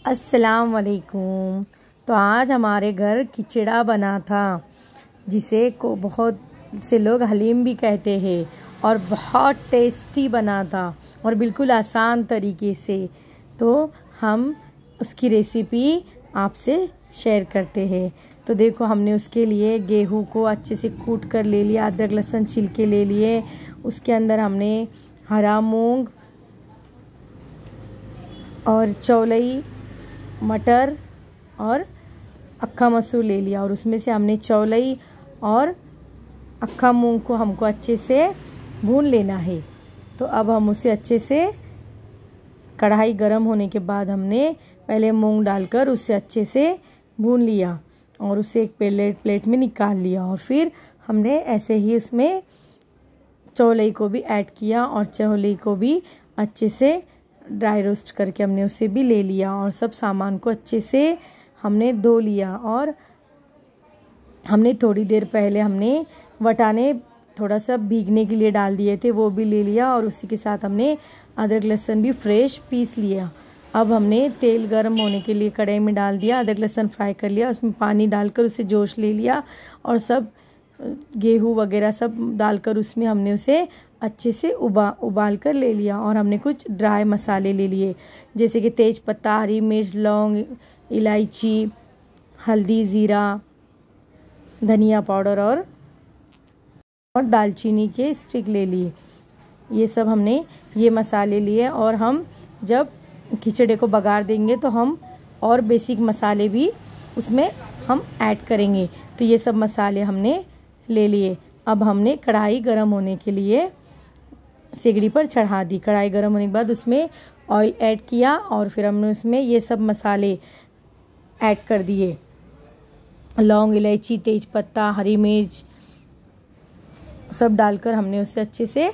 अस्सलाम वालेकुम। तो आज हमारे घर खिचड़ा बना था, जिसे को बहुत से लोग हलीम भी कहते हैं, और बहुत टेस्टी बना था और बिल्कुल आसान तरीके से। तो हम उसकी रेसिपी आपसे शेयर करते हैं। तो देखो, हमने उसके लिए गेहूं को अच्छे से कूट कर ले लिया, अदरक लहसुन छिलके ले लिए। उसके अंदर हमने हरा मूंग और चौलाई, मटर और अक्खा मसूर ले लिया, और उसमें से हमने चौलाई और अक्खा मूंग को हमको अच्छे से भून लेना है। तो अब हम उसे अच्छे से, कढ़ाई गरम होने के बाद हमने पहले मूंग डालकर उसे अच्छे से भून लिया और उसे एक प्लेट में निकाल लिया। और फिर हमने ऐसे ही उसमें चौलाई को भी ऐड किया और चौलाई को भी अच्छे से ड्राई रोस्ट करके हमने उसे भी ले लिया, और सब सामान को अच्छे से हमने धो लिया। और हमने थोड़ी देर पहले हमने वटाने थोड़ा सा भीगने के लिए डाल दिए थे, वो भी ले लिया, और उसी के साथ हमने अदरक लहसुन भी फ्रेश पीस लिया। अब हमने तेल गर्म होने के लिए कढ़ाई में डाल दिया, अदरक लहसुन फ्राई कर लिया, उसमें पानी डालकर उसे जोश ले लिया, और सब गेहूँ वगैरह सब डालकर उसमें हमने उसे अच्छे से उबाल कर ले लिया। और हमने कुछ ड्राई मसाले ले लिए, जैसे कि तेज पत्ता, हरी मिर्च, लौंग, इलायची, हल्दी, ज़ीरा, धनिया पाउडर और दालचीनी के स्टिक ले लिए। ये सब हमने ये मसाले लिए, और हम जब खिचड़े को बघार देंगे तो हम और बेसिक मसाले भी उसमें हम ऐड करेंगे। तो ये सब मसाले हमने ले लिए। अब हमने कढ़ाई गरम होने के लिए सिगड़ी पर चढ़ा दी। कढ़ाई गरम होने के बाद उसमें ऑयल ऐड किया, और फिर हमने उसमें ये सब मसाले ऐड कर दिए, लौंग, इलायची, तेज पत्ता, हरी मिर्च सब डालकर हमने उसे अच्छे से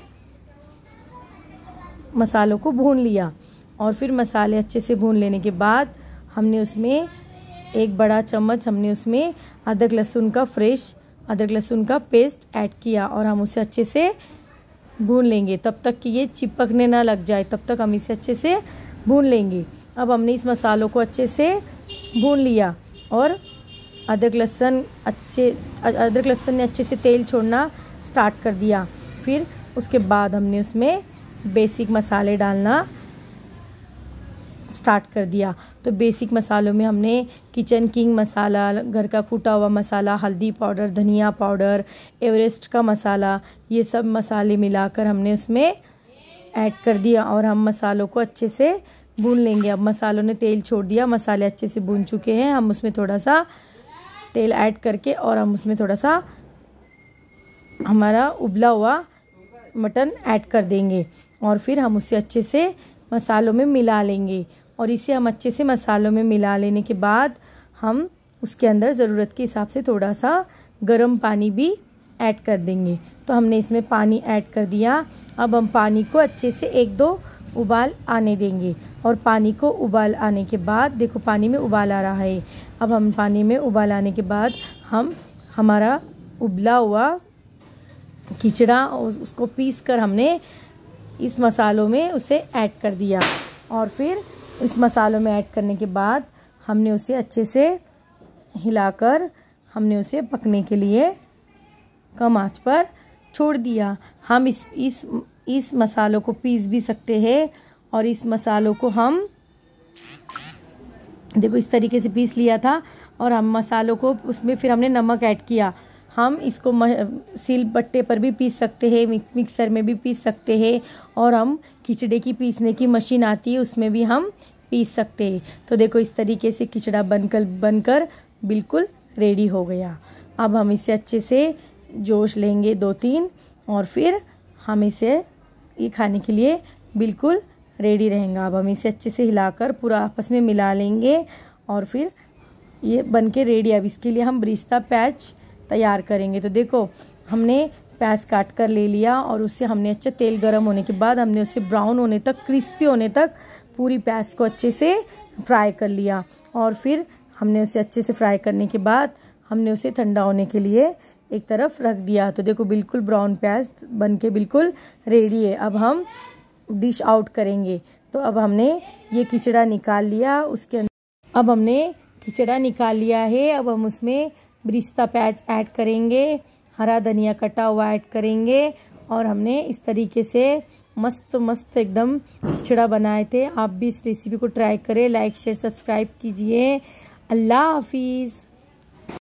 मसालों को भून लिया। और फिर मसाले अच्छे से भून लेने के बाद हमने उसमें एक बड़ा चम्मच हमने उसमें अदरक लहसुन का पेस्ट ऐड किया, और हम उसे अच्छे से भून लेंगे तब तक कि ये चिपकने ना लग जाए, तब तक हम इसे अच्छे से भून लेंगे। अब हमने इस मसालों को अच्छे से भून लिया, और अदरक लहसुन ने अच्छे से तेल छोड़ना स्टार्ट कर दिया। फिर उसके बाद हमने उसमें बेसिक मसाले डालना स्टार्ट कर दिया। तो बेसिक मसालों में हमने किचन किंग मसाला, घर का कूटा हुआ मसाला, हल्दी पाउडर, धनिया पाउडर, एवरेस्ट का मसाला, ये सब मसाले मिलाकर हमने उसमें ऐड कर दिया, और हम मसालों को अच्छे से भून लेंगे। अब मसालों ने तेल छोड़ दिया, मसाले अच्छे से भून चुके हैं। हम उसमें थोड़ा सा तेल ऐड करके, और हम उसमें थोड़ा सा हमारा उबला हुआ मटन ऐड कर देंगे, और फिर हम उसे अच्छे से मसालों में मिला लेंगे। और इसे हम अच्छे से मसालों में मिला लेने के बाद हम उसके अंदर ज़रूरत के हिसाब से थोड़ा सा गर्म पानी भी ऐड कर देंगे। तो हमने इसमें पानी ऐड कर दिया। अब हम पानी को अच्छे से 1-2 उबाल आने देंगे, और पानी को उबाल आने के बाद देखो पानी में उबाल आ रहा है। अब हम पानी में उबाल आने के बाद हम हमारा उबला हुआ खिचड़ा उसको पीस कर हमने इस मसालों में उसे ऐड कर दिया, और फिर इस मसालों में ऐड करने के बाद हमने उसे अच्छे से हिलाकर हमने उसे पकने के लिए कम आंच पर छोड़ दिया। हम इस मसालों को पीस भी सकते हैं, और इस मसालों को हम देखो इस तरीके से पीस लिया था, और हम मसालों को उसमें फिर हमने नमक ऐड किया। हम इसको सिल बट्टे पर भी पीस सकते हैं, मिक्सर में भी पीस सकते हैं, और हम खिचड़े की पीसने की मशीन आती है उसमें भी हम पीस सकते हैं। तो देखो इस तरीके से खिचड़ा बनकर बिल्कुल रेडी हो गया। अब हम इसे अच्छे से जोश लेंगे 2-3, और फिर हम इसे ये खाने के लिए बिल्कुल रेडी रहेगा। अब हम इसे अच्छे से हिलाकर पूरा आपस में मिला लेंगे, और फिर ये बन के रेडी। अब इसके लिए हम ब्रिस्ता प्याज तैयार करेंगे। तो देखो हमने प्याज काट कर ले लिया, और उससे हमने अच्छा तेल गरम होने के बाद हमने उसे ब्राउन होने तक, क्रिस्पी होने तक पूरी प्याज को अच्छे से फ्राई कर लिया। और फिर हमने उसे अच्छे से फ्राई करने के बाद हमने उसे ठंडा होने के लिए एक तरफ रख दिया। तो देखो बिल्कुल ब्राउन प्याज बन के बिल्कुल रेडी है। अब हम डिश आउट करेंगे। तो अब हमने ये खिचड़ा निकाल लिया, उसके अब हमने खिचड़ा निकाल लिया है। अब हम उसमें बिरिस्ता प्याज ऐड करेंगे, हरा धनिया कटा हुआ ऐड करेंगे और हमने इस तरीके से मस्त मस्त एकदम खिचड़ा बनाए थे। आप भी इस रेसिपी को ट्राई करें। लाइक शेयर सब्सक्राइब कीजिए। अल्लाह हाफिज़।